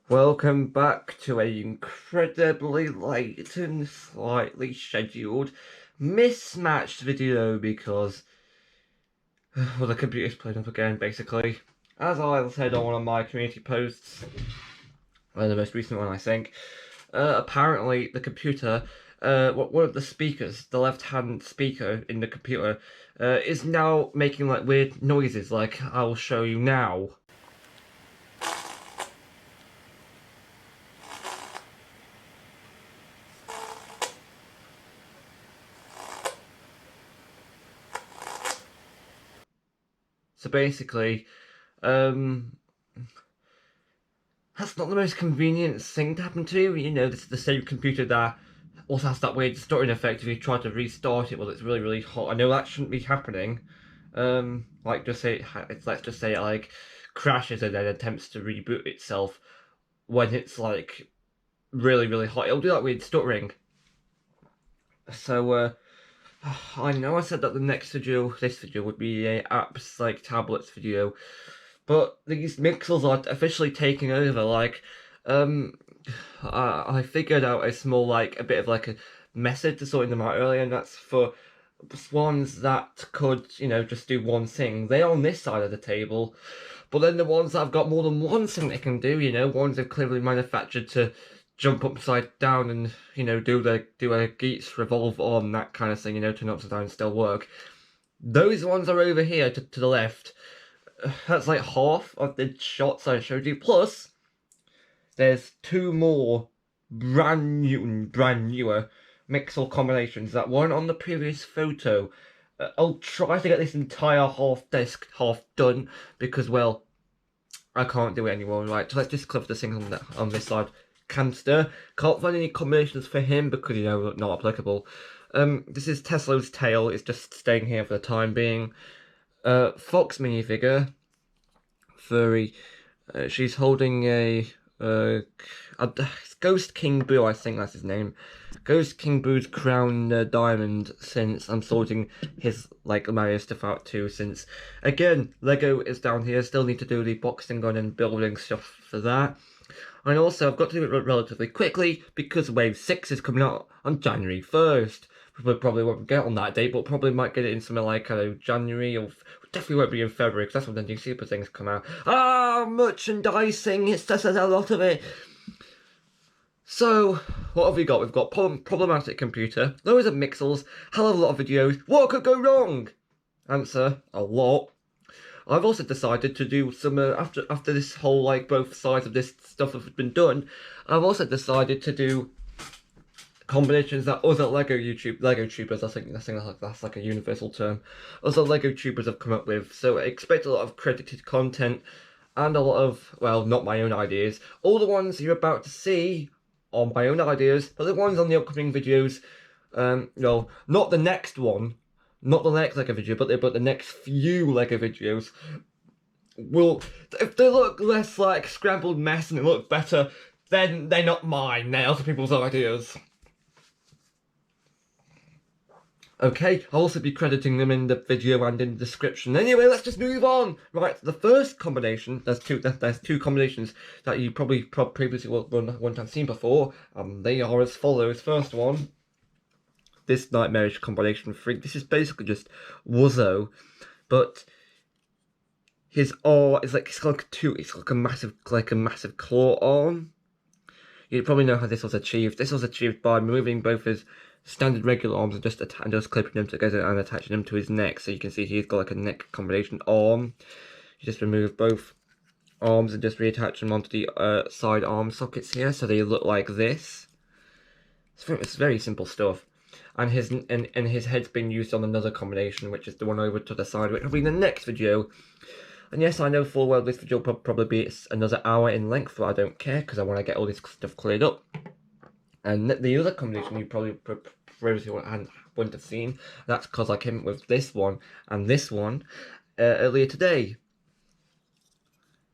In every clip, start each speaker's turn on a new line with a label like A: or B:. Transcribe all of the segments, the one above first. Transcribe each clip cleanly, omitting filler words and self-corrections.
A: Welcome back to an incredibly late and slightly scheduled mismatched video because well, the computer's playing up again basically. As I said on one of my community posts, the most recent one I think, apparently the computer, one of the speakers, the left-hand speaker in the computer, is now making like weird noises like I'll show you now. So basically, that's not the most convenient thing to happen to. You know, this is the same computer that also has that weird stuttering effect if you try to restart it while it's really, really hot. I know that shouldn't be happening. Like just say let's just say it like crashes and then attempts to reboot itself when it's like really, really hot. It'll do that weird stuttering. So I know I said that the next video, this video, would be a apps like tablets video, but these mixels are officially taking over. Like, I figured out a small, like, a bit of like a method to sorting them out earlier, and that's for ones that could, you know, just do one thing. They're on this side of the table, but then the ones that have got more than one thing they can do, you know, ones they've clearly manufactured to jump upside down and, you know, do a Geats revolve on, that kind of thing, you know, turn upside down and still work. Those ones are over here to the left. That's like half of the shots I showed you. Plus, there's two more brand newer mixel combinations that weren't on the previous photo. I'll try to get this entire half done because, well, I can't do it anymore. Right, so let's just clip the thing on this side. Canster. Can't find any combinations for him because, you know, not applicable. This is Tesla's tail. It's just staying here for the time being. Fox minifigure. Furry. She's holding a Ghost King Boo, I think that's his name. Ghost King Boo's crown diamond, since I'm sorting his like Mario stuff out too, since again Lego is down here. Still need to do the boxing on and building stuff for that. And also, I've got to do it relatively quickly because Wave 6 is coming out on January 1st. We probably won't get on that date, but probably might get it in something like, I don't know, January, or definitely won't be in February because that's when the new Super things come out. Merchandising, it's just a lot of it. So, what have we got? We've got problematic computer, loads of mixels, hell of a lot of videos. What could go wrong? Answer, a lot. I've also decided to do some, after this whole, like, both sides of this stuff have been done, I've also decided to do combinations that other Lego tubers, I think that's like a universal term, other Lego tubers have come up with. So expect a lot of credited content and a lot of, well, not my own ideas. All the ones you're about to see are my own ideas, but the ones on the upcoming videos, no, not the next one, not the next Lego video, but the next few Lego videos will, if they look less like scrambled mess and they look better, then they're not mine, they're other people's ideas. Okay, I'll also be crediting them in the video and in the description. Anyway, let's just move on. Right, the first combination, there's two combinations that you probably previously wouldn't have seen before. They are as follows. First one, this nightmarish combination freak. This is basically just Wuzzo, but his arm is like, it's like a massive claw arm. You probably know how this was achieved. This was achieved by moving both his standard regular arms and just clipping them together and attaching them to his neck. So you can see he's got like a neck combination arm. You just remove both arms and just reattach them onto the side arm sockets here, so they look like this. It's very simple stuff. And his head's been used on another combination, which is the one over to the side, which will be in the next video. And yes, I know full well this video will probably be another hour in length, but I don't care because I want to get all this stuff cleared up. And the other combination you probably previously wouldn't have seen, that's because I came up with this one and this one earlier today.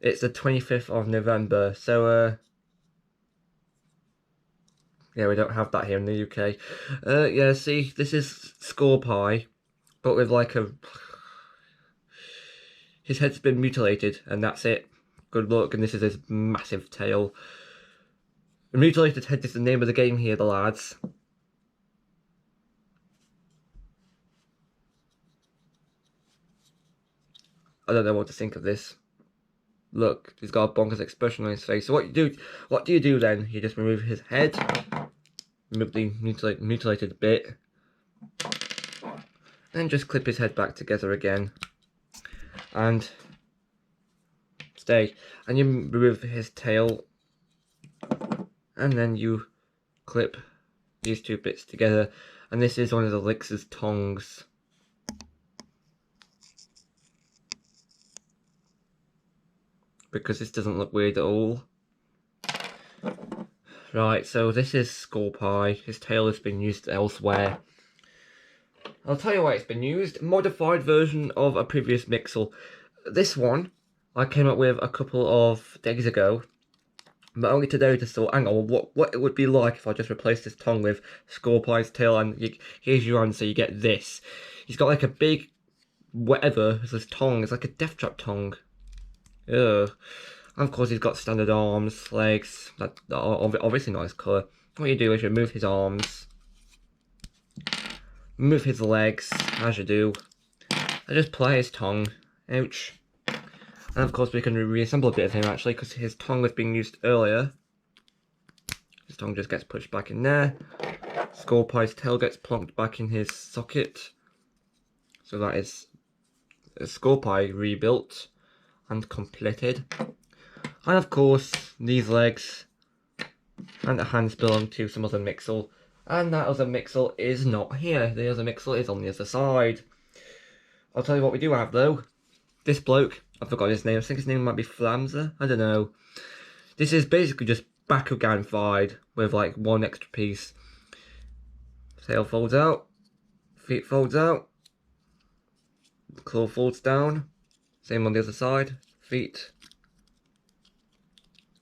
A: It's the 25th of November, so yeah, we don't have that here in the UK. Yeah, see, this is Score Pie, but with like his head's been mutilated, and that's it. Good luck, and this is his massive tail. The mutilated head is the name of the game here, the lads. I don't know what to think of this. Look, he's got a bonkers expression on his face. So what do you do then? You just remove his head, remove the mutilated bit, then just clip his head back together again, and stay. And you remove his tail, and then you clip these two bits together. And this is one of the Lix's tongues. Because this doesn't look weird at all. Right, so this is Skull Pie. His tail has been used elsewhere. I'll tell you why it's been used. Modified version of a previous Mixel. This one I came up with a couple of days ago, but only today to sort. Hang on, what it would be like if I just replaced his tongue with Skull Pie's tail, and here's your answer. You get this. He's got like a big whatever as his tongue. It's like a death trap tongue. Ugh. And of course he's got standard arms, legs, that are obviously nice colour. What you do is you remove his arms, remove his legs, as you do, and just play his tongue. Ouch. And of course we can reassemble a bit of him actually, because his tongue was being used earlier. His tongue just gets pushed back in there. Skull Pie's tail gets plonked back in his socket. So that is a Skull Pie rebuilt and completed. And of course these legs and the hands belong to some other Mixel, and that other Mixel is not here. The other Mixel is on the other side. I'll tell you what we do have though. This bloke, I forgot his name, I think his name might be Flamza, I don't know. This is basically just Bakugan-fied with like one extra piece. Tail folds out, feet folds out, claw folds down. Same on the other side, feet,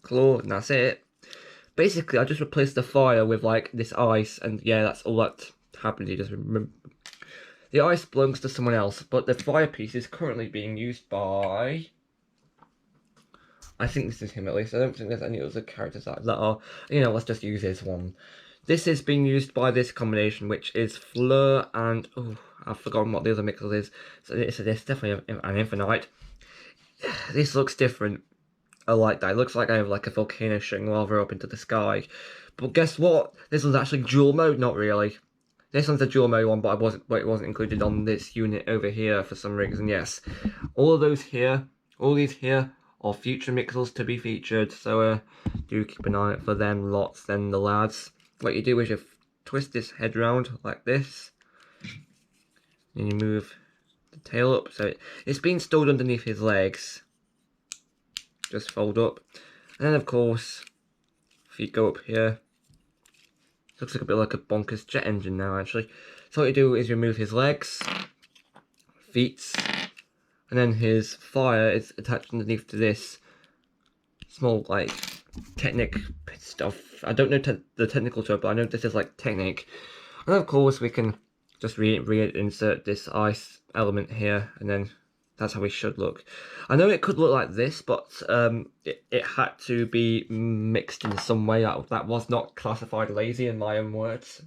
A: claw, and that's it. Basically, I just replaced the fire with like this ice, and yeah, that's all that happened. You just remember. The ice belongs to someone else, but the fire piece is currently being used by. I think this is him at least. I don't think there's any other characters that are. Let's just use this one. This is being used by this combination, which is Fleur and... Oh, I've forgotten what the other Mixel is. So it's definitely an Infinite. This looks different. I like that. It looks like I have like a volcano shooting lava up into the sky. But guess what? This one's actually dual mode. Not really. This one's a dual mode one, but it wasn't included on this unit over here for some reason. Yes, all of those here, all these here are future Mixels to be featured. So do keep an eye out for them lots. Then the lads. What you do is you twist this head round like this, and you move the tail up. So it's been stored underneath his legs. Just fold up, and then of course, if you go up here, it looks like a bit like a bonkers jet engine now actually. So what you do is remove his legs, feet, and then his fire is attached underneath to this small like Technic stuff. I don't know the technical term, but I know this is like Technic. And of course we can just reinsert this ice element here, and then that's how we should look. I know it could look like this, but it had to be mixed in some way. That was not classified lazy in my own words.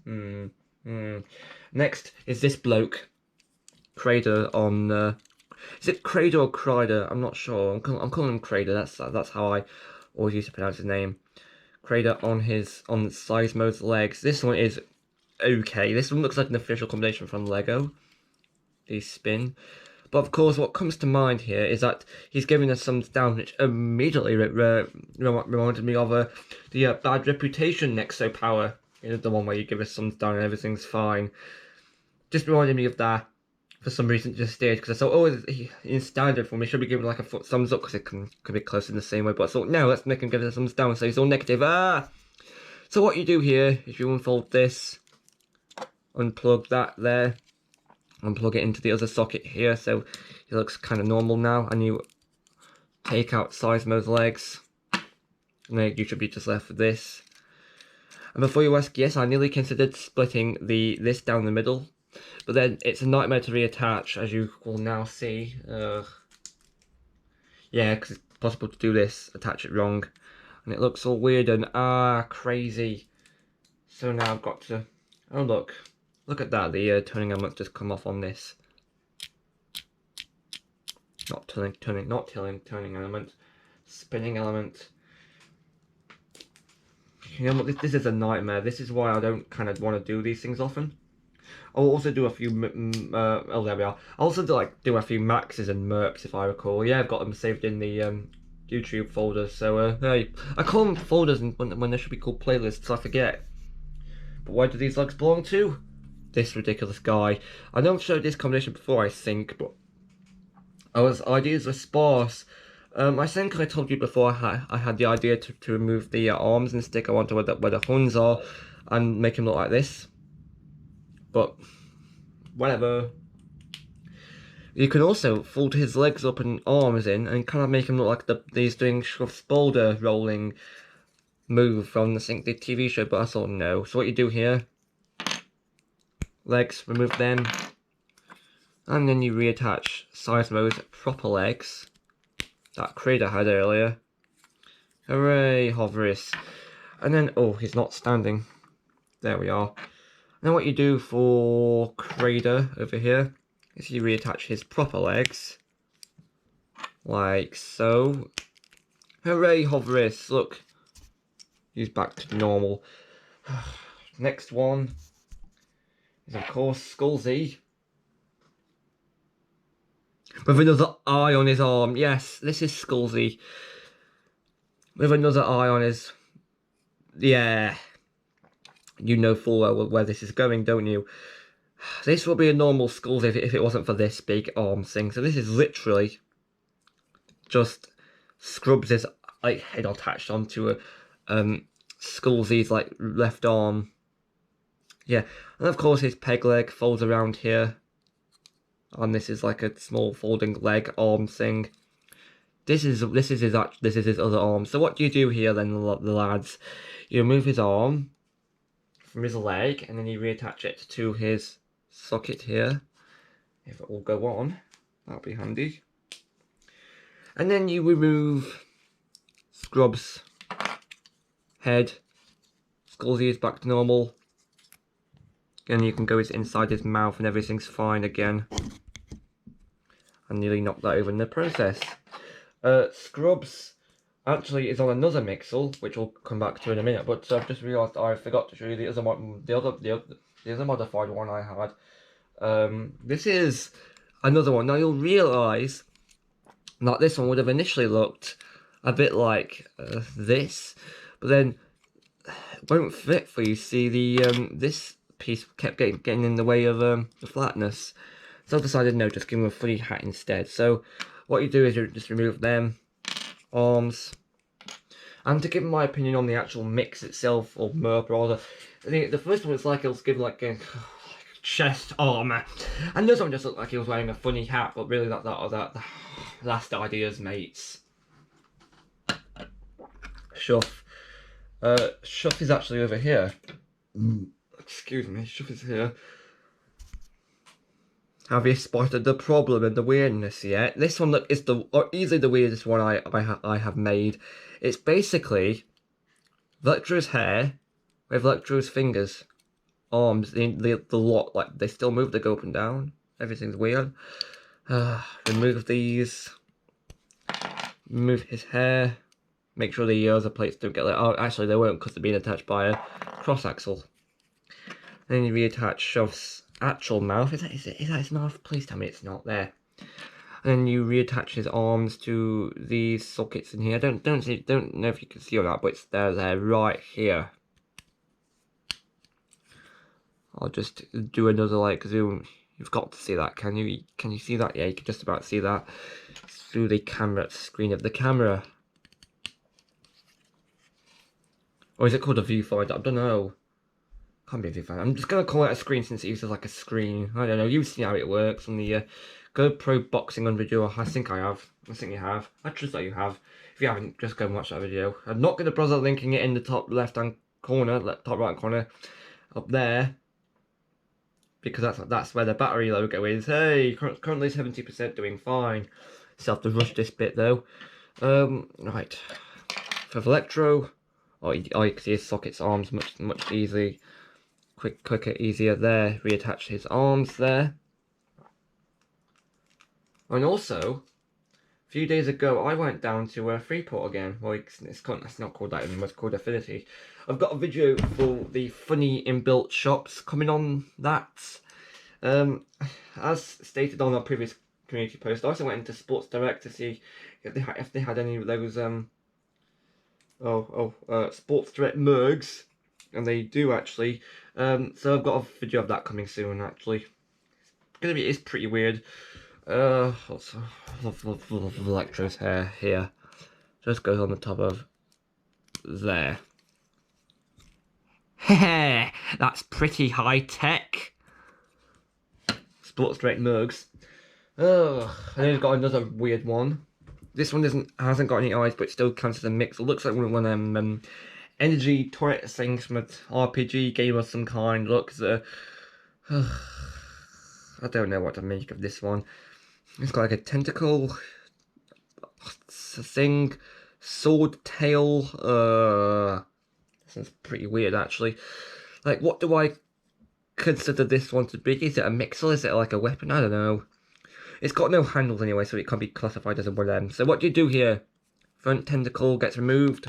A: Next is this bloke, Crader on... is it Crader or Crider? I'm not sure. I'm calling him Crader. That's how I always used to pronounce his name. Crader on Seismo's legs. This one is okay. This one looks like an official combination from Lego. The spin. But of course, what comes to mind here is that he's giving us thumbs down, which immediately reminded me of the Bad Reputation Nexo Power. The one where you give us thumbs down and everything's fine. Just reminded me of that. For some reason it just did, because I thought, oh, in standard form he should be given like a thumbs up, because it could be close in the same way, but I thought, no, let's make him give it a thumbs down, so he's all negative. So what you do here is you unfold this, unplug that there, unplug it into the other socket here, so it looks kind of normal now, and you take out Seismo's legs, and then you should be just left with this. And before you ask, yes, I nearly considered splitting this down the middle, but then it's a nightmare to reattach, as you will now see. Yeah, because it's possible to do this, attach it wrong. and it looks all weird and crazy. So now I've got to, oh look at that, the turning element just come off on this. Not turning element, spinning element. You know what, this is a nightmare. This is why I don't kind of want to do these things often. I'll also do a few, oh there we are. I'll also do a few maxes and mercs if I recall. Yeah, I've got them saved in the YouTube folders. So hey, I call them folders when they should be called playlists, I forget. But where do these legs belong to? This ridiculous guy. I know I've showed this combination before, I think, but ideas were sparse. I think I told you before I had the idea to remove the arms and stick them onto where the horns are and make him look like this. But whatever. You can also fold his legs up and arms in and kind of make him look like he's doing Schruff's boulder rolling move from the TV show, but I thought no. So what you do here, legs, remove them, and then you reattach Seismo's proper legs that Creator had earlier. Hooray, Hoveris. And then, oh, he's not standing. There we are. Now what you do for Creator over here is you reattach his proper legs, like so. Hooray, Hoveris, look. He's back to normal. Next one is of course Skullsy. With another eye on his arm. Yes, this is Skullsy. With another eye on his... Yeah. You know full well where this is going, don't you? This would be a normal Skullsy if it wasn't for this big arm thing. So this is literally just Scrubs' like head attached onto a Skullsy's like left arm. Yeah, and of course his peg leg folds around here. And this is like a small folding leg arm thing. This is his other arm. So what do you do here then, the lads? You remove his arm from his leg, and then you reattach it to his socket here. If it will go on, that'll be handy. And then you remove Scrub's head. Skullsy is back to normal. Again, you can go inside his mouth and everything's fine again. And nearly knocked that over in the process. Scrubs actually is on another Mixel, which we'll come back to in a minute. But I've just realised I forgot to show you the other modified one I had. This is another one. Now you'll realise that this one would have initially looked a bit like this, but then it won't fit for you. See, the this piece kept getting in the way of the flatness. So I decided no, just give him a funny hat instead. So what you do is you just remove them arms. And to give my opinion on the actual mix itself, or merp rather, the first one was like it was given like a chest armor, and this one just looked like he was wearing a funny hat, but really that last ideas, mates. Shuff. Shuff is actually over here. Excuse me, Shuff is here. Have you spotted the problem and the weirdness yet? This one look is easily the weirdest one I have made. It's basically Vectro's hair with Vectro's fingers, arms, the lot, like they still move, they go up and down. Everything's weird. Remove these. Remove his hair. Make sure the other plates don't get oh, actually they won't because they're being attached by a cross axle. Then you reattach Shuff's actual mouth. Is that his mouth? Please tell me it's not there. And then you reattach his arms to these sockets in here. Don't know if you can see or not, but it's there right here. I'll just do another like zoom. You've got to see that, can you? Can you see that? Yeah, you can just about see that through the camera screen of the camera. Or is it called a viewfinder? I don't know. Can't be a viewfinder. I'm just gonna call it a screen since it uses like a screen. I don't know. You've seen how it works on the GoPro boxing on video. I think I have. I think you have. I trust that you have. If you haven't, just go and watch that video. I'm not gonna bother linking it in the top left hand corner, top right corner, up there, because that's where the battery logo is. Hey, currently 70%, doing fine. Still have to rush this bit though. Right. 5th electro. Oh, you can see his socket's arms much easy, quicker, easier there. Reattach his arms there. And also, a few days ago, I went down to Freeport again. Well, it's not called that anymore, it's called Affinity. I've got a video for the funny inbuilt shops coming on that. As stated on our previous community post, I also went into Sports Direct to see if they had any of those Sports Direct mugs, and they do actually. So I've got a video of that coming soon. Actually, it's pretty weird. Lots of Electro's hair here. Just goes on the top of there. Heh, that's pretty high tech. Sports Direct mugs. Oh, and then we've got another weird one. This one hasn't got any eyes, but it still counts as a mix. It looks like one of them energy turret things from an RPG game of some kind. Look, I don't know what to make of this one. It's got like a tentacle thing, sword tail. This is pretty weird, actually. Like, what do I consider this one to be? Is it a mixel? Is it like a weapon? I don't know. It's got no handles anyway, so it can't be classified as a one of them. So what do you do here? Front tentacle gets removed.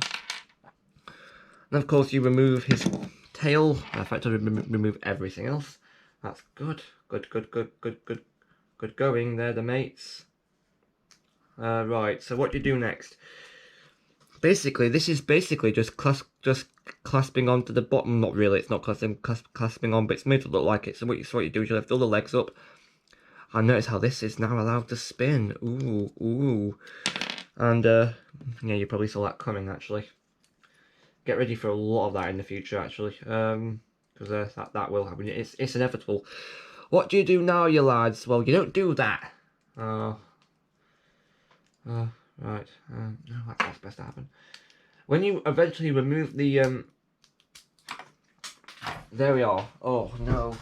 A: And of course you remove his tail. Effectively remove everything else. That's good. Good going there, the mates. Right, so what do you do next? Basically, this is basically just clasping onto the bottom. Not really, it's not clasping on, but it's made to look like it. So what you do is you lift all the legs up. And notice how this is now allowed to spin. Ooh. And, yeah, you probably saw that coming, actually. Get ready for a lot of that in the future, actually. Because that will happen. It's inevitable. What do you do now, you lads? Well, you don't do that. Right. No, that's best to happen. When you eventually remove the, there we are. Oh, no.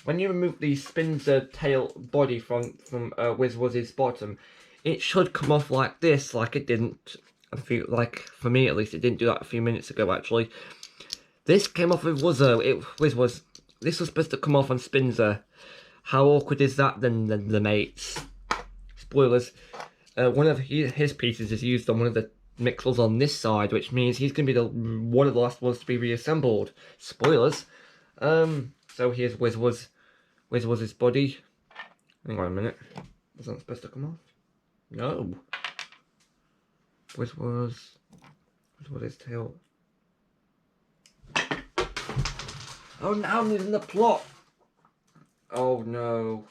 A: When you remove the spinzer tail body from Wizwuz's bottom, it should come off like this, like it didn't for me at least, it didn't do that a few minutes ago, actually. This came off with Wizwuz. This was supposed to come off on Spinzer. How awkward is that then, the mates? Spoilers. One of his pieces is used on one of the mixels on this side, which means he's going to be one of the last ones to be reassembled. Spoilers. So here's Wizwuz's body. Hang on a minute. Was that supposed to come off? No. Wizwuz's tail. Oh, now I'm losing the plot. Oh no.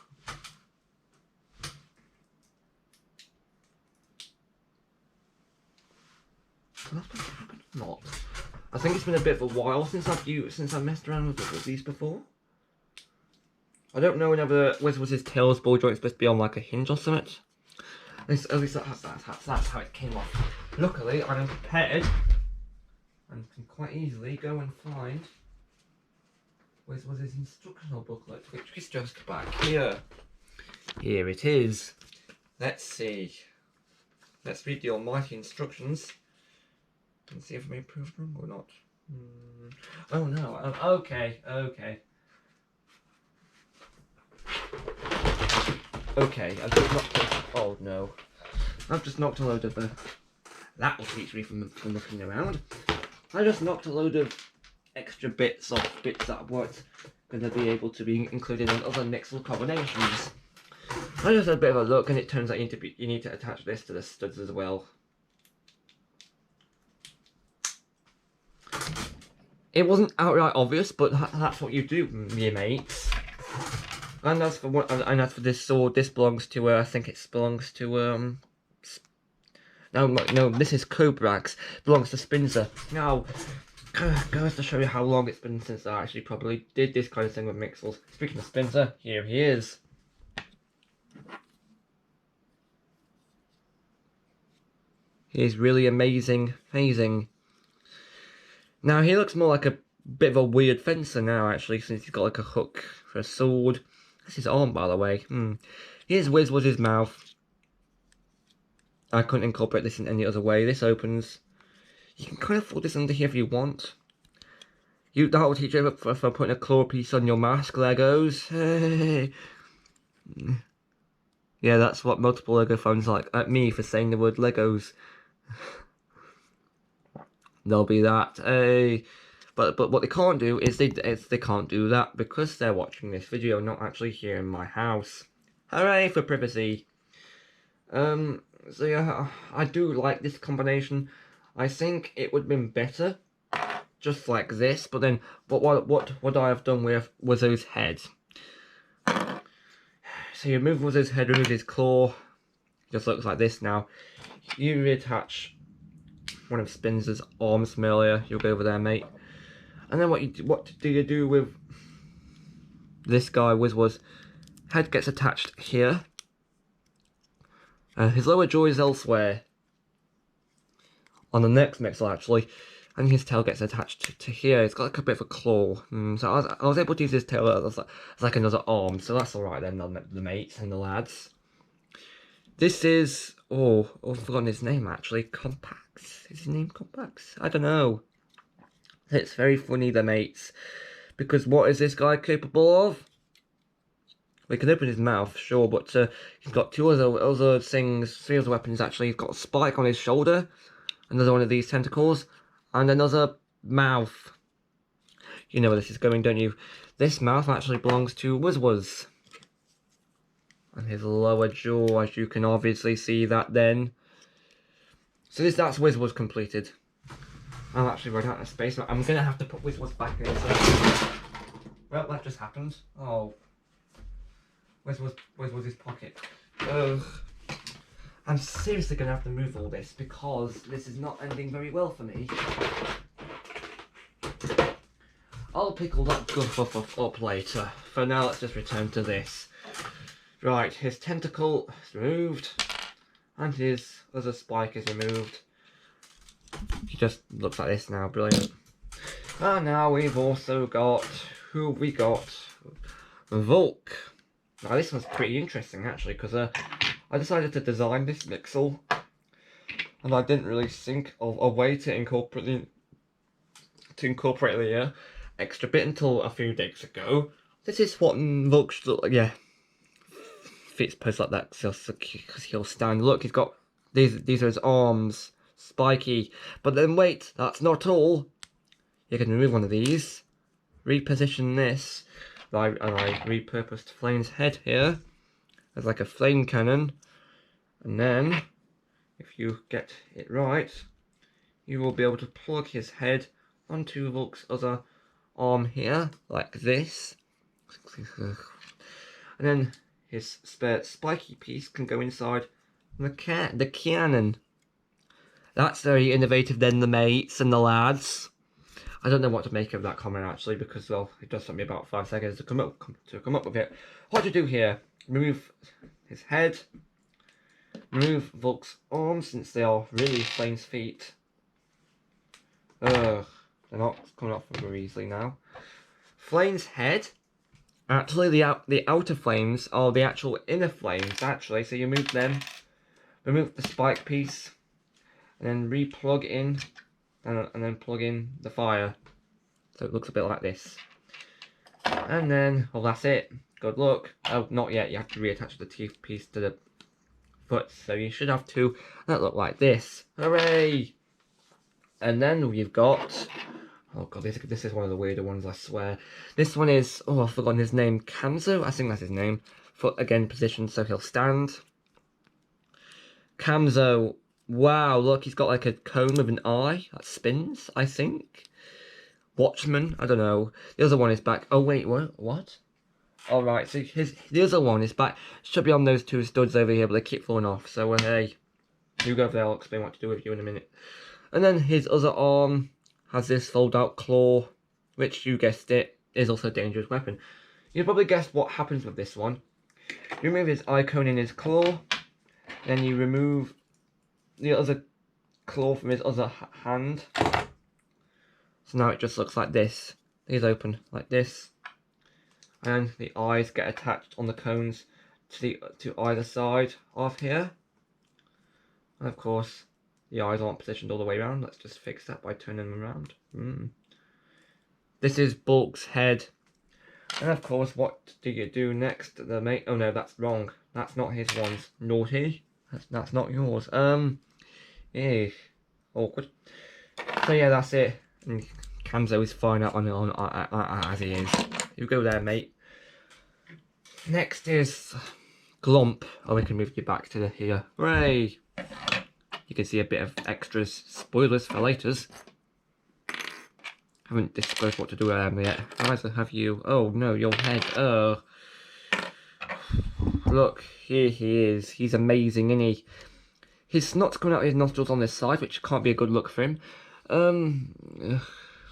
A: Not. I think it's been a bit of a while since I've messed around with these before. I don't know whenever Wizwuz's tail's ball joint's supposed to be on like a hinge or something. At least that's how it came off. Luckily, I'm prepared and can quite easily go and find Wizwuz's instructional booklet, which is just back here. Here it is. Let's see. Let's read the almighty instructions and see if we proved wrong or not. Oh no. Okay. Okay, I've just knocked. Oh no, I've just knocked a load of. That will teach me from looking around. I just knocked a load of extra bits off, bits that weren't going to be able to be included in other mixel combinations. I just had a bit of a look, and it turns out you need to attach this to the studs as well. It wasn't outright obvious, but that's what you do, me mates. And as for this sword, this belongs to I think it belongs to no, this is Cobrax. Belongs to Spinzer. Now, goes to show you how long it's been since I actually probably did this kind of thing with mixels. Speaking of Spinzer, here he is. He's really amazing. Now he looks more like a bit of a weird fencer now, actually, since he's got like a hook for a sword. That's his arm, by the way. Here's Wizwuz's mouth. I couldn't incorporate this in any other way. This opens. You can kind of fold this under here if you want. That will teach you for putting a claw piece on your mask, Legos. Hey. Yeah, that's what multiple Lego fans like at me for saying the word Legos. There'll be that. Hey. But what they can't do is they can't do that because they're watching this video, not actually here in my house. Hooray for privacy. So yeah, I do like this combination. I think it would have been better just like this, but then what I have done with Wizzo's head. So you remove Wizzo's head, remove his claw, just looks like this now. You reattach one of Spinz's arms from earlier. You'll go over there, mate. And then what do you do with this guy? Wizz head gets attached here. His lower jaw is elsewhere on the next mixel actually, and his tail gets attached to here. It's got like a bit of a claw. So I was able to use his tail as like another arm. So that's all right then, the mates and the lads. This is I've forgotten his name actually. Compax. Is his name Compax? I don't know. It's very funny, the mates, because what is this guy capable of? We can open his mouth, sure, but he's got two other things, three other weapons actually. He's got a spike on his shoulder, another one of these tentacles, and another mouth. You know where this is going, don't you? This mouth actually belongs to Wizz. And his lower jaw, as you can obviously see that then. So that's Wizz completed. I'm actually running out of space. I'm going to have to put Wizz back in. So. Well, that just happened. Oh. Where's his pocket? Ugh. I'm seriously going to have to move all this because this is not ending very well for me. I'll pick all that guff up later. For now, let's just return to this. Right, his tentacle is removed. And his other spike is removed. He just looks like this now, brilliant. And now we've also got, who we got? Volk. Now this one's pretty interesting actually, because I decided to design this mixel, and I didn't really think of a way to incorporate the extra bit until a few days ago. This is what Volk should look like, yeah. Fits posed like that because he'll stand. Look, he's got these are his arms, spiky. But then wait, that's not all. You can remove one of these, reposition this. And I repurposed Flame's head here as like a flame cannon, and then if you get it right, you will be able to plug his head onto Volk's other arm here, like this, and then his spare spiky piece can go inside the cannon. That's very innovative then, the mates and the lads. I don't know what to make of that comment actually, because well, it does take me about 5 seconds to come up with it. What do you do here? Remove his head. Remove Volk's arms, since they are really Flame's feet. They're not coming off very easily now. Flame's head. Actually, the outer flames are the actual inner flames actually. So you move them. Remove the spike piece, and then re-plug in. And then plug in the fire, so it looks a bit like this. And then, well, that's it. Good luck. Oh, not yet. You have to reattach the teeth piece to the foot, so you should have two that look like this. Hooray! And then we've got, oh god, this is one of the weirder ones, I swear. This one is, I've forgotten his name. Kamzo, I think that's his name. Foot again positioned so he'll stand. Kamzo. Wow, look, he's got like a cone with an eye that spins, I think. Watchman, I don't know. The other one is back. Oh, wait, what? Alright, so the other one is back. Should be on those two studs over here, but they keep falling off. So, hey, you go over there, I'll explain what to do with you in a minute. And then his other arm has this fold-out claw, which, you guessed it, is also a dangerous weapon. You probably guessed what happens with this one. You remove his icon in his claw, then you remove the other claw from his other hand. So now it just looks like this. These open like this, and the eyes get attached on the cones to either side of here. And of course, the eyes aren't positioned all the way around. Let's just fix that by turning them around. This is Bulk's head. And of course, what do you do next? The mate. Oh no, that's wrong. That's not his ones. Naughty. That's not yours. Eh. Awkward. So yeah, that's it. And Kamzo is fine on as he is. You go there, mate. Next is Glomp. Oh, we can move you back to here. Hooray! You can see a bit of extras. Spoilers for laters. Haven't disclosed what to do with them yet. Either have you. Oh no, your head. Look, here he is. He's amazing, isn't he? His snot's coming out of his nostrils on this side, which can't be a good look for him.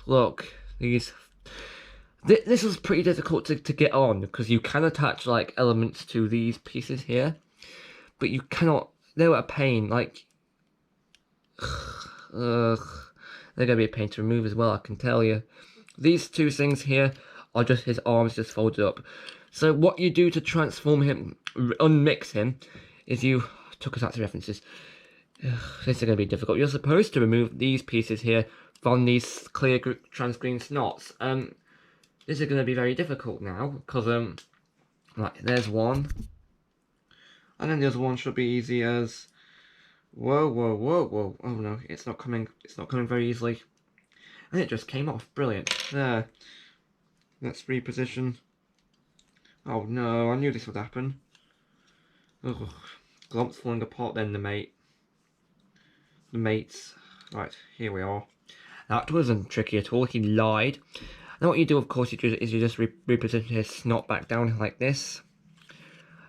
A: Look, these. This was pretty difficult to get on because you can attach like elements to these pieces here, but you cannot. They're a pain. Like, they're gonna be a pain to remove as well. I can tell you. These two things here are just his arms just folded up. So what you do to transform him, unmix him, is you took us out to references. This is going to be difficult. You're supposed to remove these pieces here from these clear trans-green snots. This is going to be very difficult now because like there's one, and then the other one should be easy as. Whoa! Oh no, it's not coming. It's not coming very easily, and it just came off. Brilliant. There. Let's reposition. Oh no, I knew this would happen. Ugh. Glomp's falling apart then, the mates. Right, here we are. That wasn't tricky at all, he lied. Now what you do, of course, is you just reposition his snot back down like this.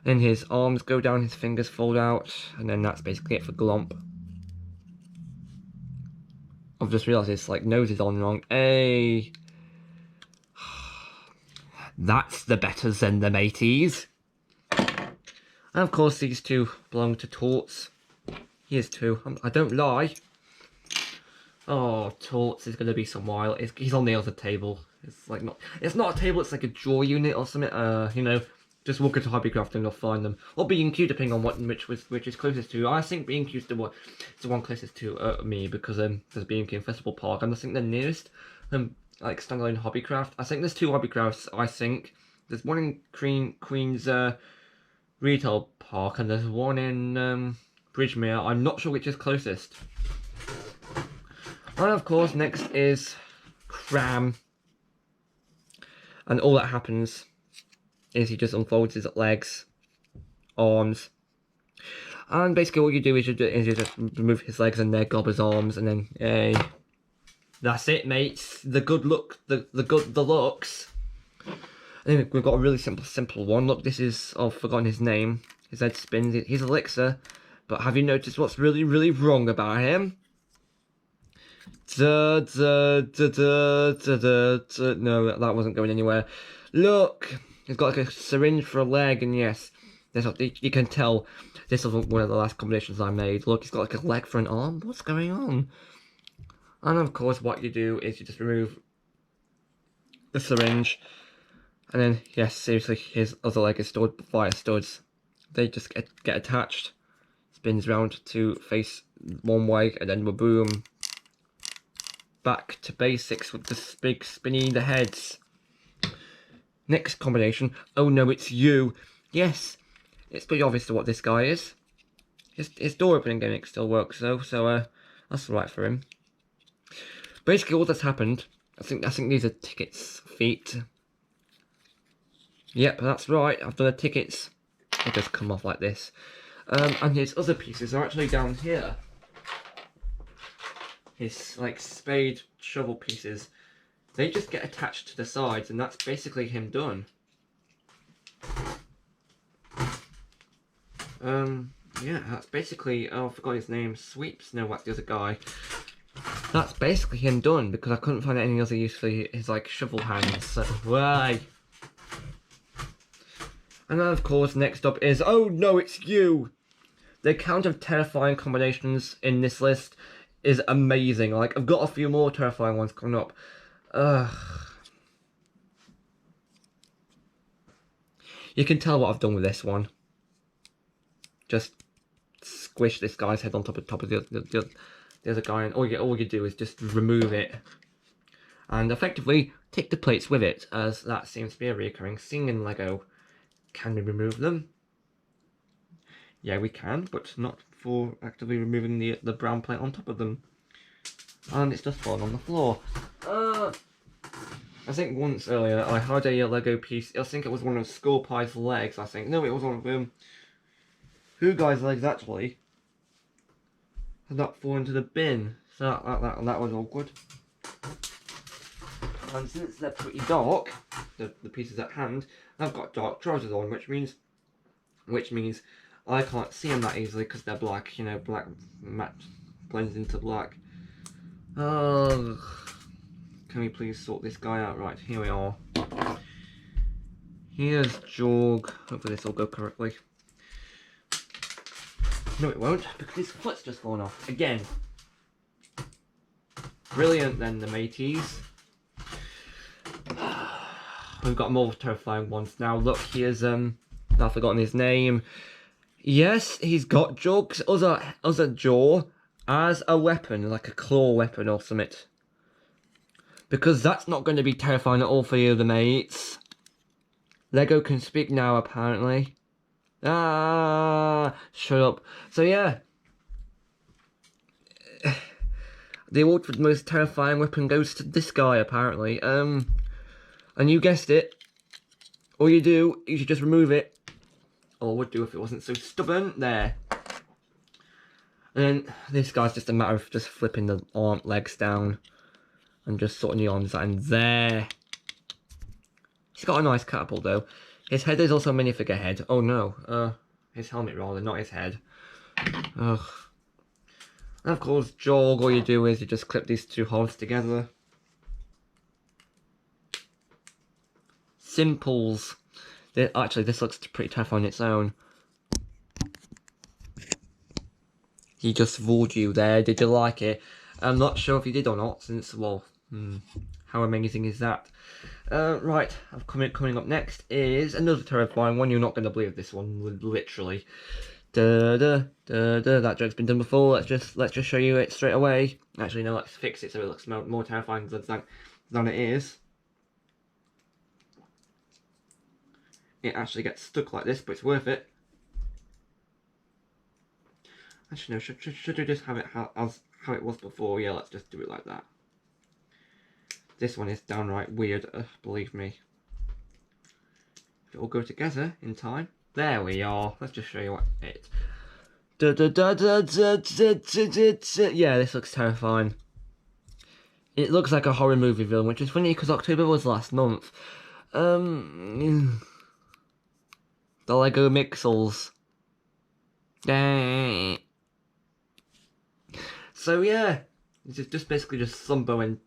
A: Then his arms go down, his fingers fold out, and then that's basically it for Glomp. I've just realised his like nose is on wrong. Hey! That's the better than the mateys. And of course these two belong to Torts. Here's two. I don't lie. Oh, Torts is going to be some while. He's on the other table. It's like not. It's not a table. It's like a drawer unit or something. You know, just walk into Hobbycraft and you'll find them. Or B&Q, depending on which is closest to. I think B&Q is the one closest to me because there's B&Q in Festival Park, and I think the nearest like standalone Hobbycraft. I think there's two Hobbycrafts. I think there's one in Queen's Retail Park, and there's one in Bridgemere. I'm not sure which is closest. And of course, next is Cram. And all that happens is he just unfolds his legs, arms, and basically what you do is you just remove his legs and their gobber's arms, and then that's it, mates. The good look, the looks. And then we've got a really simple one. Look, this is, I've forgotten his name. His head spins. He's Elixir, but have you noticed what's really wrong about him? No, that wasn't going anywhere. Look, he's got like a syringe for a leg, and yes, you can tell this was one of the last combinations I made. Look, he's got like a leg for an arm. What's going on? And of course, what you do is you just remove the syringe, and then yes, seriously, his other leg is stored via studs. They just get attached, spins round to face one way, and then boom. Back to basics with the big spinny the heads. Next combination. Oh no, it's you. Yes, it's pretty obvious to what this guy is. His door opening gimmick still works though, so that's alright for him. Basically, all that's happened. I think these are Ticket's feet. Yep, that's right. I've done the Tickets. They just come off like this, and his other pieces are actually down here. His like spade shovel pieces, they just get attached to the sides, and that's basically him done. Yeah, that's basically, oh, I forgot his name, Sweeps, no, what's the other guy? That's basically him done, because I couldn't find any other use for his like shovel hands, so why? And then of course next up is, oh no, it's you! The count of terrifying combinations in this list is amazing. Like, I've got a few more terrifying ones coming up. You can tell what I've done with this one. Just squish this guy's head on top of the there's a guy, and all you do is just remove it, and effectively take the plates with it, as that seems to be a recurring thing in Lego. Can we remove them? Yeah, we can, but not for actively removing the brown plate on top of them. And it's just fallen on the floor. I think once earlier I had a Lego piece. I think it was one of Skull Pie's legs. I think no, it was one of Who Guy's legs actually. Had that fall into the bin. So that was awkward. And since they're pretty dark, the pieces at hand, I've got dark trousers on, which means I can't see them that easily because they're black. You know, black matte blends into black. Can we please sort this guy out? Right, here we are. Here's Jorg. Hopefully this will go correctly. No, it won't, because his foot's just fallen off. Again. Brilliant then, the mateys. We've got more terrifying ones now. Look, here's, I've forgotten his name. Yes, he's got Jorg's other jaw as a weapon, like a claw weapon or something. Because that's not going to be terrifying at all for you, the mates. Lego can speak now, apparently. Ah, shut up. So yeah. The award for the most terrifying weapon goes to this guy, apparently. And you guessed it. All you do, you should just remove it. Or would do if it wasn't so stubborn. There. And then this guy's just a matter of just flipping the legs down. And just sorting the arms out, and there. He's got a nice catapult though. His head is also a minifigure head. Oh no, his helmet rather, not his head. Ugh. And of course, Jorg, all you do is you just clip these two halves together. Simples. Actually, this looks pretty tough on its own. He just fooled you there. Did you like it? I'm not sure if you did or not, since, well, how amazing is that? Right, coming up next is another terrifying one. You're not going to believe this one, literally. That joke's been done before. Let's just show you it straight away. Actually, no, let's fix it so it looks more terrifying than it is. It actually gets stuck like this, but it's worth it. Actually, no, should we just have it how it was before? Yeah, let's just do it like that. This one is downright weird, believe me. If it all go together in time. There we are. Let's just show you what it... Yeah, this looks terrifying. It looks like a horror movie villain, which is funny because October was last month. The Lego Mixels. So yeah, it's just basically just Sumbo and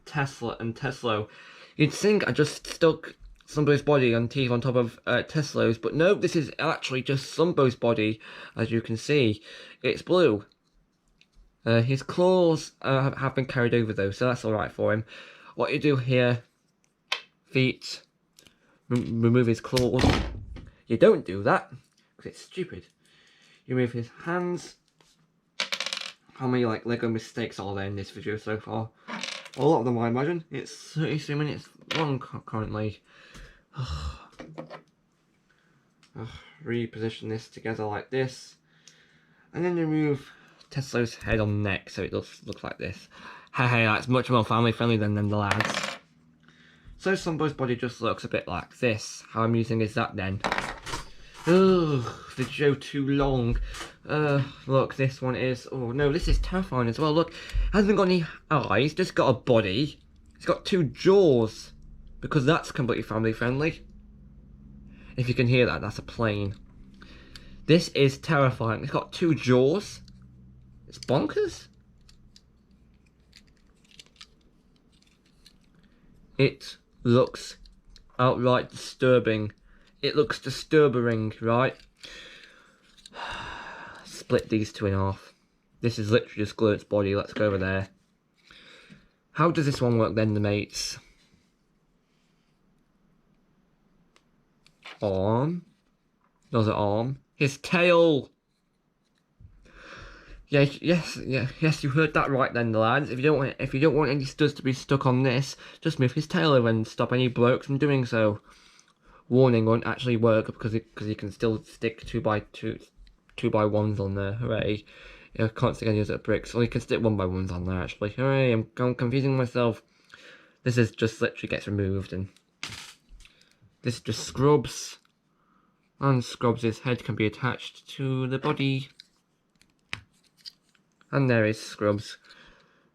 A: Teslo. You'd think I just stuck Sumbo's body and teeth on top of Teslo's, but no, this is actually just Sumbo's body, as you can see. It's blue. His claws have been carried over though, so that's alright for him. What you do here, feet, remove his claws. You don't do that, because it's stupid. You remove his hands. How many Lego mistakes are there in this video so far? A lot of them, I imagine. It's 33 minutes long currently. Reposition this together like this. And then remove Tesla's head on neck so it does look like this. Hey, that's much more family friendly than the lads. So Sumbo's body just looks a bit like this. How amusing is that then? Ugh, the video too long. Look, this one is... Oh no, this is terrifying as well. Look, hasn't got any eyes, just got a body. It's got two jaws. Because that's completely family friendly. If you can hear that, that's a plane. This is terrifying. It's got two jaws. It's bonkers. It looks outright disturbing. It looks disturbing, right? Split these two in half. This is literally just glue its body. Let's go over there. How does this one work then, the mates? Arm. Another arm. His tail. Yes, you heard that right then, lads. If you don't want any studs to be stuck on this, just move his tail over and stop any blokes from doing so. Warning won't actually work because you can still stick 2x2s on there. Hooray! You can't stick any other bricks. Or you can stick 1x1s on there actually. Hooray! I'm confusing myself. This is just literally gets removed, and this just scrubs. And Scrubs' head can be attached to the body. And there is Scrubs.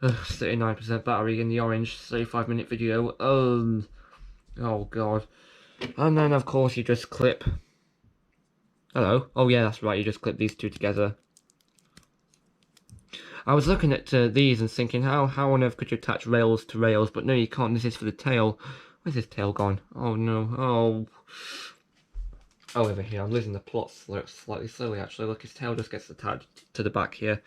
A: 39% battery in the orange 35-minute video. Oh god. And then of course you just clip. Hello. Oh yeah, that's right. You just clip these two together. I was looking at these and thinking, how on earth could you attach rails to rails? But no, you can't. This is for the tail. Where's his tail gone? Oh no. Oh, over here. I'm losing the plot slightly slowly. Actually, look, his tail just gets attached to the back here.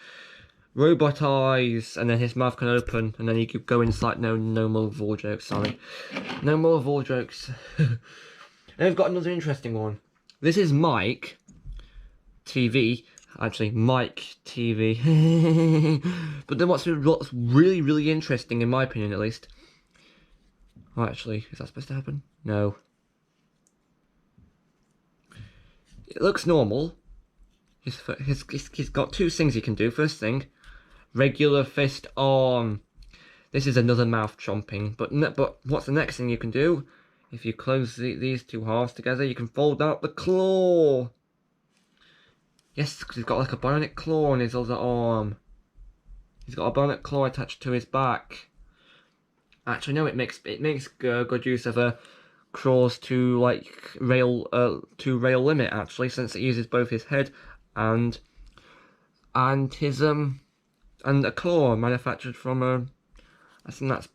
A: Robot eyes, and then his mouth can open, and then you could go inside. No more Vor jokes. Sorry, no more Vor jokes. And I've got another interesting one. This is Mike TV. Actually, Mike TV. But then what's really interesting, in my opinion at least. Oh, actually, is that supposed to happen? No. It looks normal. He's got two things he can do. First thing, regular fist arm. This is another mouth chomping. But what's the next thing you can do? If you close these two halves together, you can fold out the claw. Yes, because he's got like a bionic claw on his other arm. He's got a bionic claw attached to his back. Actually, no, it makes good use of crawls to like rail limit actually, since it uses both his head and his and a claw manufactured from I think that's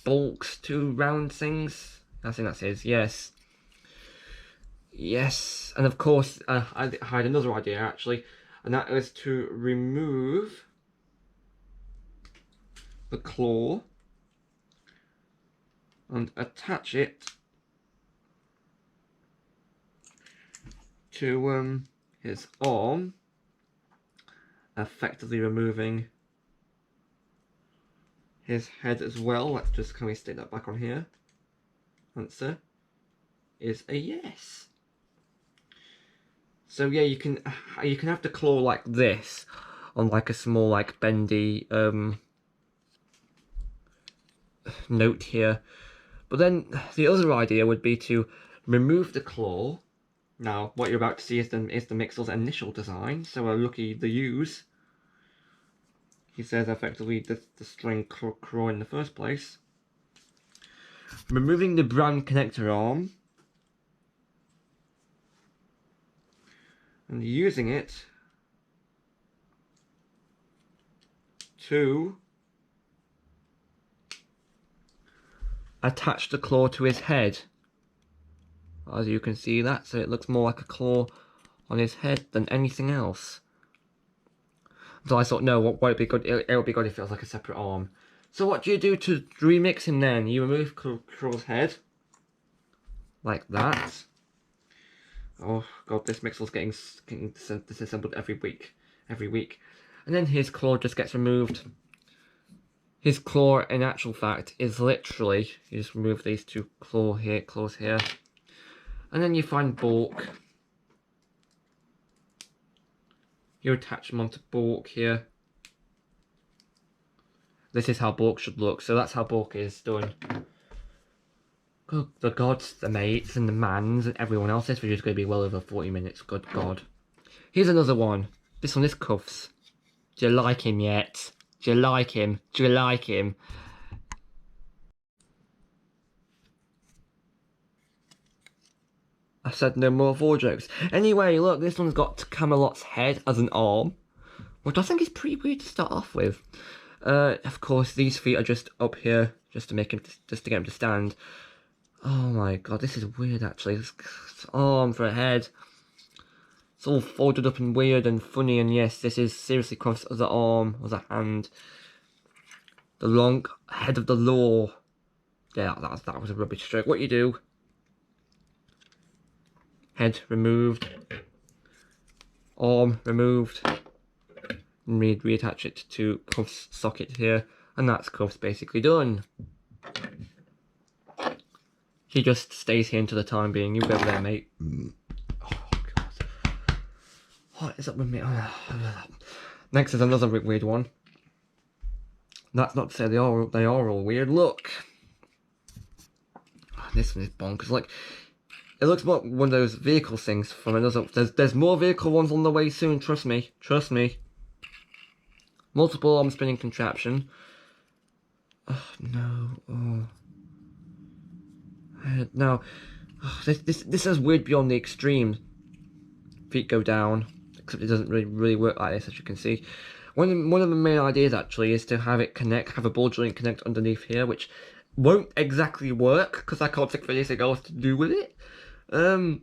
A: bulks to round things. I think that's his. Yes, and of course I had another idea actually, and that is to remove the claw and attach it to his arm, effectively removing his head as well. Let's just, can we stick that back on here? Answer is a yes. So yeah, you can have the claw like this on like a small like bendy note here. But then the other idea would be to remove the claw. Now what you're about to see is the Mixel's initial design. So looky the use. He says effectively the string claw in the first place. Removing the brown connector arm and using it to attach the claw to his head. As you can see that, so it looks more like a claw on his head than anything else. So I thought, no, what would be good? It would be good if it was like a separate arm. So what do you do to remix him then? You remove Crawl's head like that. Oh god, this Mixel's getting disassembled every week. And then his claw just gets removed. His claw, in actual fact, is literally, you just remove these two claws here. And then you find Bork. You attach them onto Bork here. This is how Bork should look. So that's how Bork is done. The gods, the mates, and the mans, and everyone else. This video is going to be well over 40 minutes. Good god. Here's another one. This one is Cuffs. Do you like him yet? Do you like him? Do you like him? I said no more Vor jokes. Anyway, look, this one's got Camelot's head as an arm, which I think is pretty weird to start off with. Of course, these feet are just up here, just to get him to stand. Oh my god, this is weird actually. This arm for a head. It's all folded up and weird and funny, and yes, this is seriously crossed as an arm, as a hand. The long head of the law. Yeah, that was a rubbish stroke. What you do? Head removed. Arm removed. reattach it to cuffs socket here, and that's cuffs basically done. He just stays here until the time being. You go over there, mate. Oh, God. What is up with me? Next is another weird one. That's not to say they are all weird. Look. This one is bonkers. Like, it looks like one of those vehicle things from another. There's more vehicle ones on the way soon. Trust me. Trust me. Multiple arm spinning contraption. Oh, no. Oh. No. Oh, this is weird beyond the extreme. Feet go down, except it doesn't really work like this, as you can see. One of the main ideas actually is to have it have a ball joint connect underneath here, which won't exactly work because I can't think of anything else to do with it. So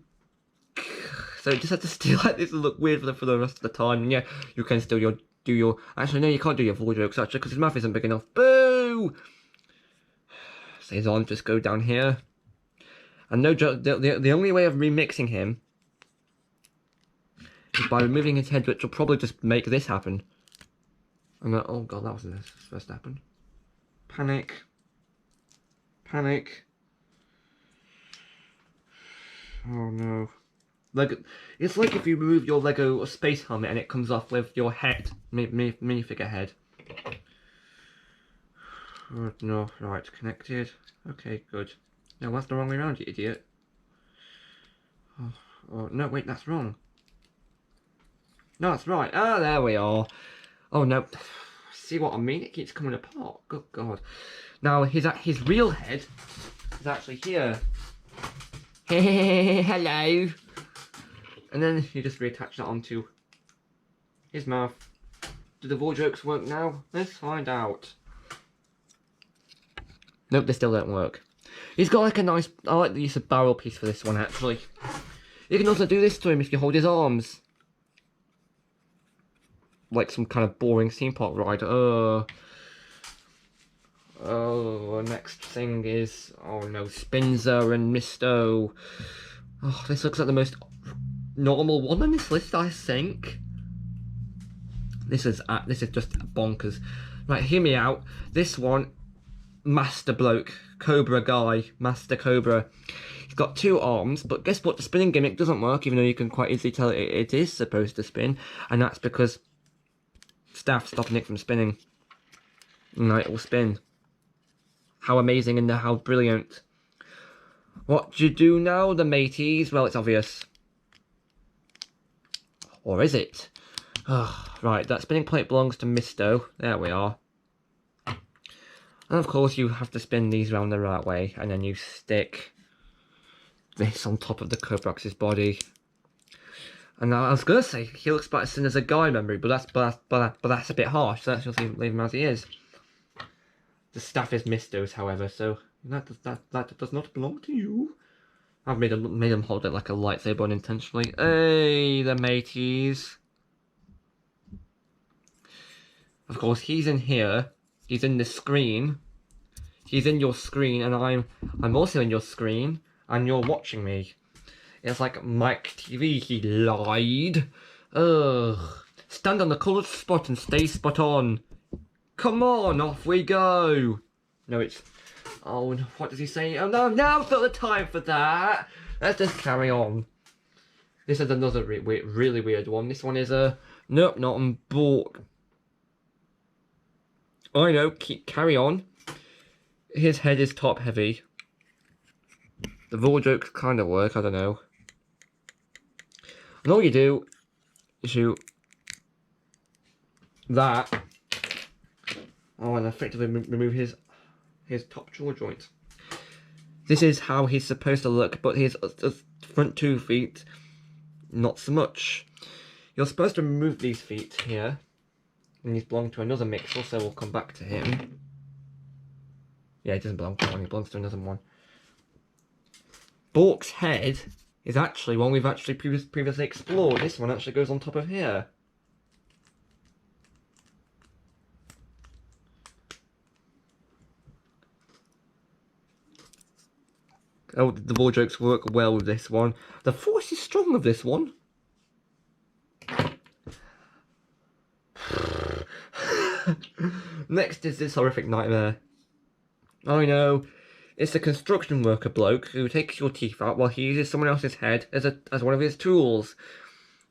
A: it just had to stay like this and look weird for the rest of the time. And yeah, you can still do your. Actually, no, you can't do your ball jokes actually because his mouth isn't big enough. Boo! So his arms just go down here. And no joke, the only way of remixing him is by removing his head, which will probably just make this happen. And oh god, that wasn't this first happened. Panic. Panic. Oh no. Like, it's like if you remove your Lego space helmet and it comes off with your head, minifigure head. Oh no, right, connected. Okay, good. No, that's the wrong way around, you idiot. Oh, no, wait, that's wrong. No, that's right. Ah, there we are. Oh, no. See what I mean? It keeps coming apart. Good God. Now, his real head is actually here. Hello. And then you just reattach that onto his mouth. Do the ball jokes work now? Let's find out. Nope, they still don't work. He's got like a nice, I like the use of barrel piece for this one actually. You can also do this to him if you hold his arms. Like some kind of boring theme park ride. Oh, next thing is, oh no, Spinzer and Misto. Oh, this looks like the most normal one on this list, I think. This is just bonkers. Right, hear me out. This one, Master Bloke, Cobra Guy, Master Cobra. He's got two arms, but guess what? The spinning gimmick doesn't work, even though you can quite easily tell it is supposed to spin, and that's because staff's stopping it from spinning. And now it will spin. How amazing and how brilliant. What do you do now, the mateys? Well, it's obvious. Or is it? Oh, right, that spinning plate belongs to Misto. There we are. And of course you have to spin these round the right way, and then you stick this on top of the Cobrax's body. And I was gonna say he looks better as a guy memory, but that's a bit harsh. So let's just leave him as he is. The staff is Misto's, however, so that does not belong to you. I've made him hold it like a lightsaber unintentionally. Hey, the mateys. Of course, he's in here. He's in the screen. He's in your screen, and I'm also in your screen, and you're watching me. It's like Mike TV. He lied. Ugh. Stand on the coloured spot and stay spot on. Come on, off we go. No, it's. Oh, what does he say? Oh no, now's not the time for that. Let's just carry on. This is another really weird one. This one is a nope, not on board. I know, carry on. His head is top heavy. The raw jokes kind of work, I don't know. And all you do is you that. Oh, and effectively remove his top jaw joint. This is how he's supposed to look, but his front 2 feet, not so much. You're supposed to remove these feet here. And these belong to another mixer, so we'll come back to him. Yeah, he doesn't belong to one, he belongs to another one. Bork's head is actually one we've actually previously explored. This one actually goes on top of here. Oh, the ball jokes work well with this one. The force is strong with this one. Next is this horrific nightmare. I know. It's a construction worker bloke who takes your teeth out while he uses someone else's head as one of his tools.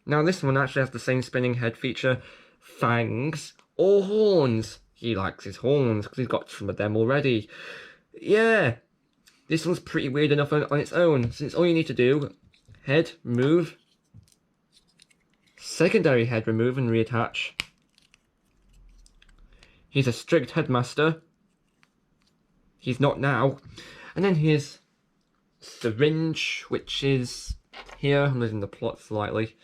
A: Now this one actually has the same spinning head feature, fangs or horns. He likes his horns because he's got some of them already. Yeah, this one's pretty weird enough on its own, since all you need to do, head, remove, secondary head, remove and reattach. He's a strict headmaster. He's not now. And then here's syringe, which is here. I'm losing the plot slightly.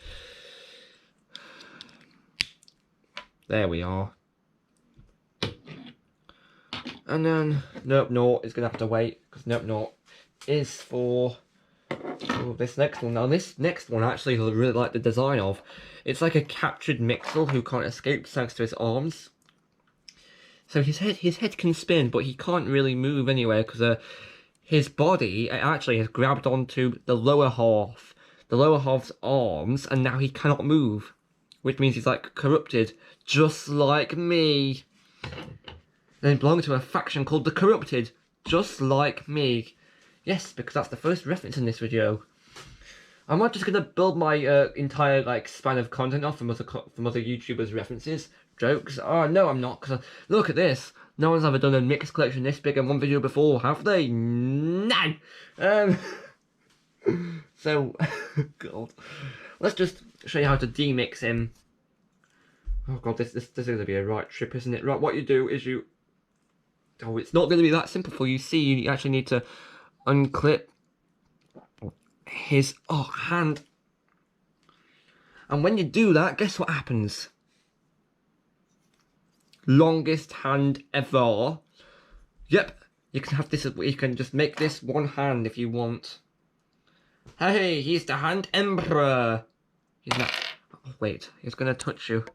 A: There we are. And then Nope Naught is going to have to wait, because Nope Naught is for this next one. Now this next one actually I really like the design of. It's like a captured Mixel who can't escape thanks to his arms. So his head can spin, but he can't really move anywhere because his body actually has grabbed onto the lower half's arms, and now he cannot move, which means he's like corrupted, just like me. They belong to a faction called the Corrupted, just like me. Yes, because that's the first reference in this video. I'm not just gonna build my entire like span of content off from other YouTubers' references, jokes. Oh no, I'm not. Because look at this. No one's ever done a mix collection this big in one video before, have they? No. So, God, let's just show you how to demix him. Oh God, this is gonna be a right trip, isn't it? Right, what you do is you. Oh, it's not gonna be that simple for you. See, you actually need to unclip his hand, and when you do that, guess what happens? Longest hand ever. Yep, you can have this. You can just make this one hand if you want. Hey, he's the hand emperor. He's not. Oh, wait, he's gonna touch you.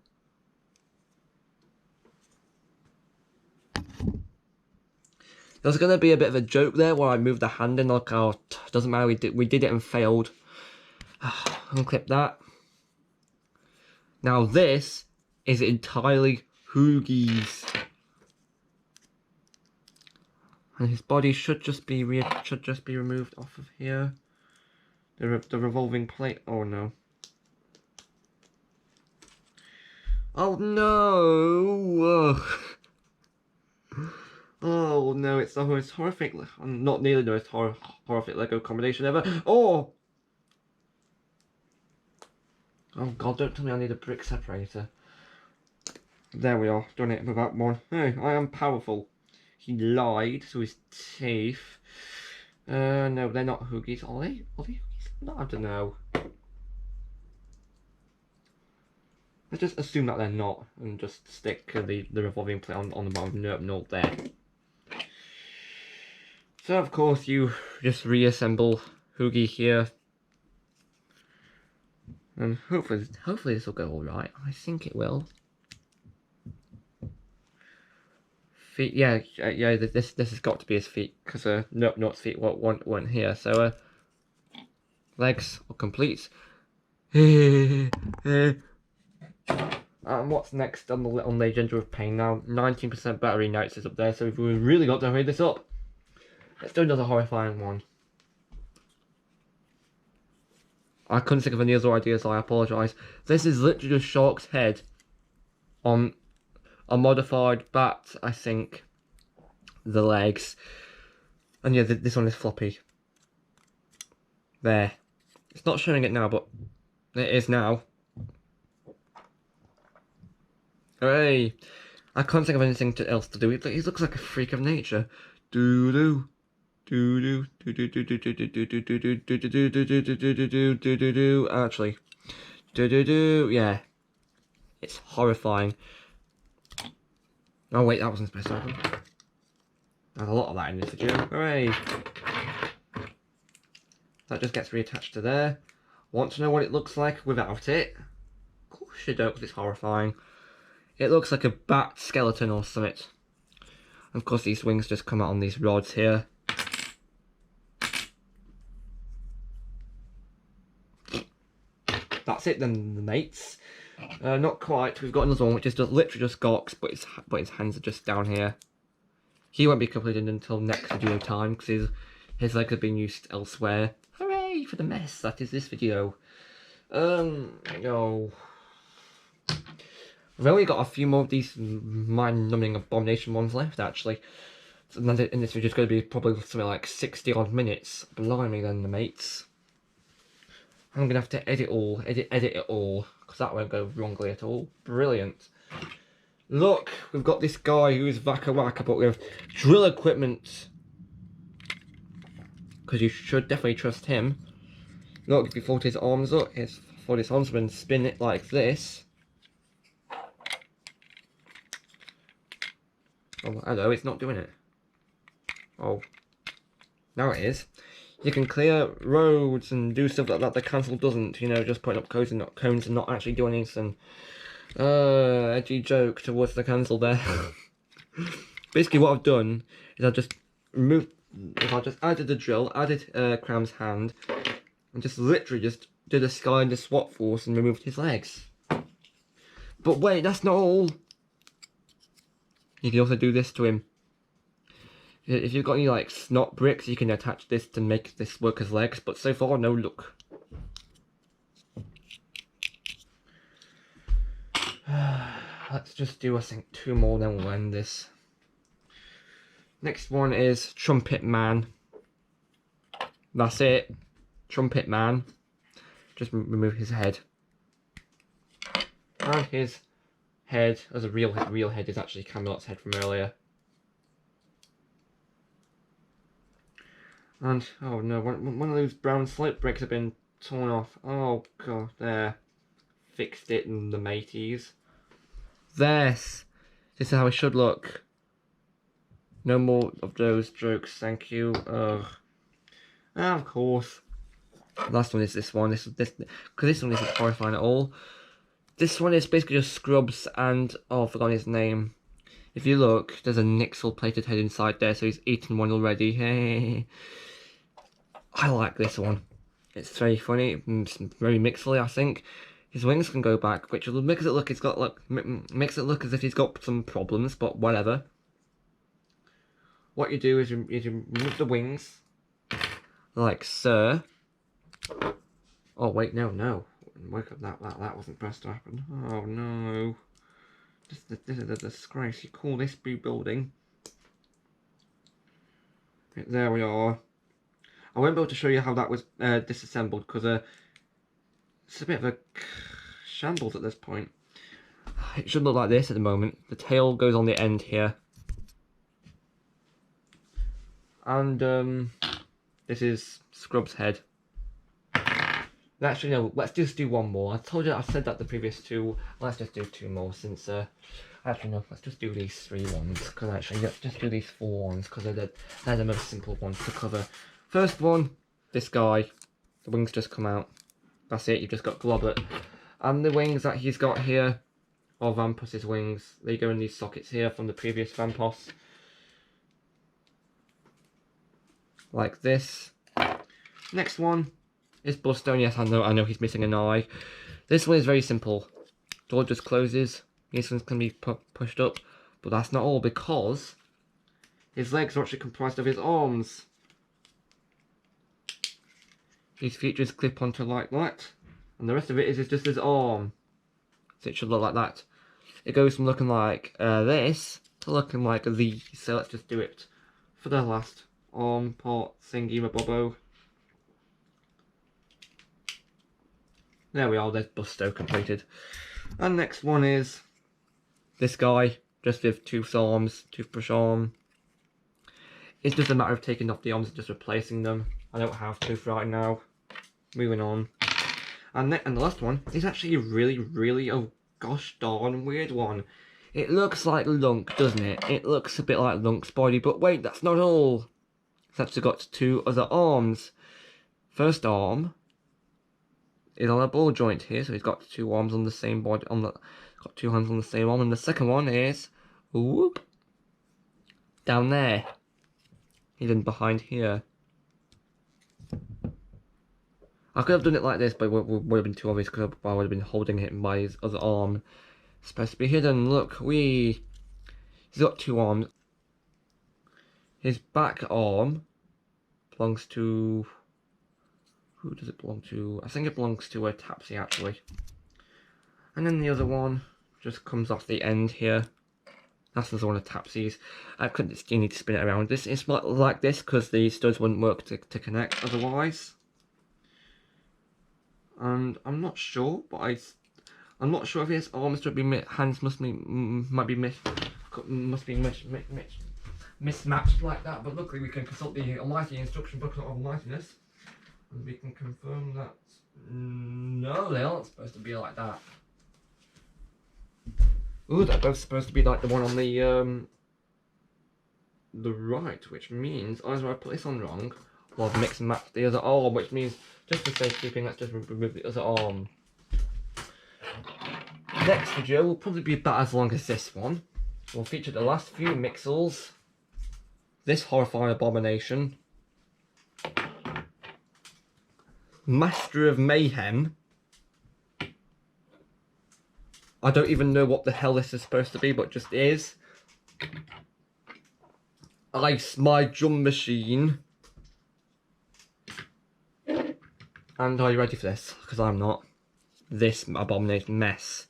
A: There's gonna be a bit of a joke there where I moved the hand in, like, oh, doesn't matter, we did it and failed. Unclip that. Now this is entirely Hoogie's, and his body should just be removed off of here. The revolving plate. Oh no. Oh no. Oh no, it's the most horrific, not nearly the most horrific Lego combination ever. Oh God, don't tell me I need a brick separator. There we are, done it with that one. Hey, I am powerful. He lied, so his teeth. No, they're not Hoogies, are they? Are they Hoogies? No, I don't know. Let's just assume that they're not, and just stick the revolving plate on the bottom. Nope, not there. So of course you just reassemble Hoogie here, and hopefully this will go all right. I think it will. Feet, yeah. This has got to be his feet, because Nope Naught's feet weren't here. So legs are complete. And what's next on the little Legend of Pain now? 19% battery notes is up there, so we've really got to hurry this up. Let's do another horrifying one. I couldn't think of any other ideas, so I apologise. This is literally just Shark's head on a modified bat, I think. The legs. And yeah, this one is floppy. There. It's not showing it now, but it is now. Hooray! I can't think of anything else to do. He looks like a freak of nature. Doo-doo. Doo-doo. Doo-doo-doo. Actually. Doo-doo-doo. Yeah. It's horrifying. Oh wait, that wasn't supposed to happen. There's a lot of that in this video. Hooray! That just gets reattached to there. Want to know what it looks like without it? Of course you don't, because it's horrifying. It looks like a bat skeleton or something. Of course, these wings just come out on these rods here. That's it then, the mates. Not quite. We've got another one which is just literally just Gox, but his hands are just down here. He won't be completed until next video time because his legs have been used elsewhere. Hooray for the mess that is this video. No. I've only got a few more of these mind-numbing abomination ones left, actually. And then in this video, it's going to be probably something like 60 odd minutes. Blimey then, the mates. I'm going to have to edit it all, because that won't go wrongly at all. Brilliant. Look, we've got this guy who's Vaka Waka, but with drill equipment. Because you should definitely trust him. Look, if you fold his arms up, fold his arms up and spin it like this. Oh, hello, it's not doing it. Oh, now it is. You can clear roads and do stuff like that the council doesn't, you know, just putting up cones and not actually doing anything. Edgy joke towards the council there. Basically what I've done is I just added the drill, added Cram's hand, and just literally just did a sky in the SWAT force and removed his legs. But wait, that's not all. You can also do this to him. If you've got any like snot bricks, you can attach this to make this work as legs, but so far no luck. Let's just do, I think, 2 more, then we'll end this. Next one is Trumpet Man. That's it. Trumpet Man. Just remove his head. And his head, as a real head, is actually Camelot's head from earlier. And, oh no, one of those brown slip bricks have been torn off. Oh god, there. Fixed it in the mateys. This is how it should look. No more of those jokes, thank you. Ugh. And of course, last one is this one. Because this one isn't horrifying at all. This one is basically just Scrubs and, oh, I've forgotten his name. If you look, there's a Nixel plated head inside there, so he's eaten one already. Hey. I like this one. It's very funny, it's very mixly, I think. His wings can go back, which makes it look makes it look as if he's got some problems, but whatever. What you do is you remove the wings, like so. Oh wait, no. Wake up, that wasn't supposed to happen. Oh no. This is a disgrace. You call this rebuilding? There we are. I won't be able to show you how that was disassembled because it's a bit of a shambles at this point. It should look like this at the moment. The tail goes on the end here. And this is Scrub's head. Actually, no, let's just do one more. I told you, I've said that the previous 2. Let's just do 2 more since, actually no, let's just do these 3 ones. Because actually, let's just do these 4 ones because they're the most simple ones to cover. First one, this guy. The wings just come out. That's it, you've just got Globbert. And the wings that he's got here are Vampus's wings. They go in these sockets here from the previous Vampus. Like this. Next one is Bloodstone. Yes, I know he's missing an eye. This one is very simple. Door just closes. These ones can be pushed up. But that's not all, because his legs are actually comprised of his arms. These features clip onto like that. And the rest of it is just his arm. So it should look like that. It goes from looking like this to looking like these. So let's just do it for the last arm part thingy bobo. There we are, there's Busto completed. And next one is this guy, just with toothbrush arm. It's just a matter of taking off the arms and just replacing them. I don't have tooth right now. Moving on. And the last one is actually a really, oh gosh darn weird one. It looks like Lunk, doesn't it? It looks a bit like Lunk's body, but wait, that's not all. It's actually got 2 other arms. First arm is on a ball joint here, so he's got 2 arms on the same body, got 2 hands on the same arm, and the second one is, whoop, down there, hidden behind here. I could have done it like this, but it would have been too obvious because I would have been holding it by his other arm. It's supposed to be hidden. Look, he's got 2 arms. His back arm belongs to... Who does it belong to? I think it belongs to a Tapsy, actually. And then the other one just comes off the end here. That's the one of Tapsy's. You need to spin it around. This is like this because the studs wouldn't work to connect otherwise. And I'm not sure, but I'm not sure if his arms should be hands must be mismatched like that. But luckily we can consult the Almighty instruction booklet of Almightiness, and we can confirm that no, they aren't supposed to be like that. Ooh, they're both supposed to be like the one on the right, which means either I put this on wrong, or I've mixed and matched the other arm, which means, just for safekeeping, let's just remove the other arm. Next video will probably be about as long as this one. We'll feature the last few mixels, this horrifying abomination, Master of Mayhem. I don't even know what the hell this is supposed to be, but just is. Ice My Drum Machine. And are you ready for this? Because I'm not. This abomination mess.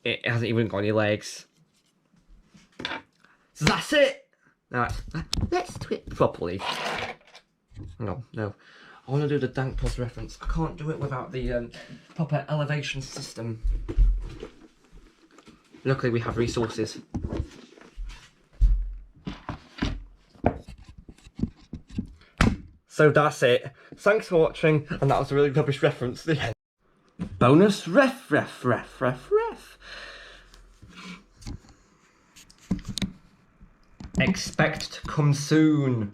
A: It hasn't even got any legs. So that's it! Now, let's do it properly. No. I want to do the Dank Plus reference. I can't do it without the proper elevation system. Luckily we have resources. So that's it. Thanks for watching, and that was a really rubbish reference. Bonus ref. Expect to come soon.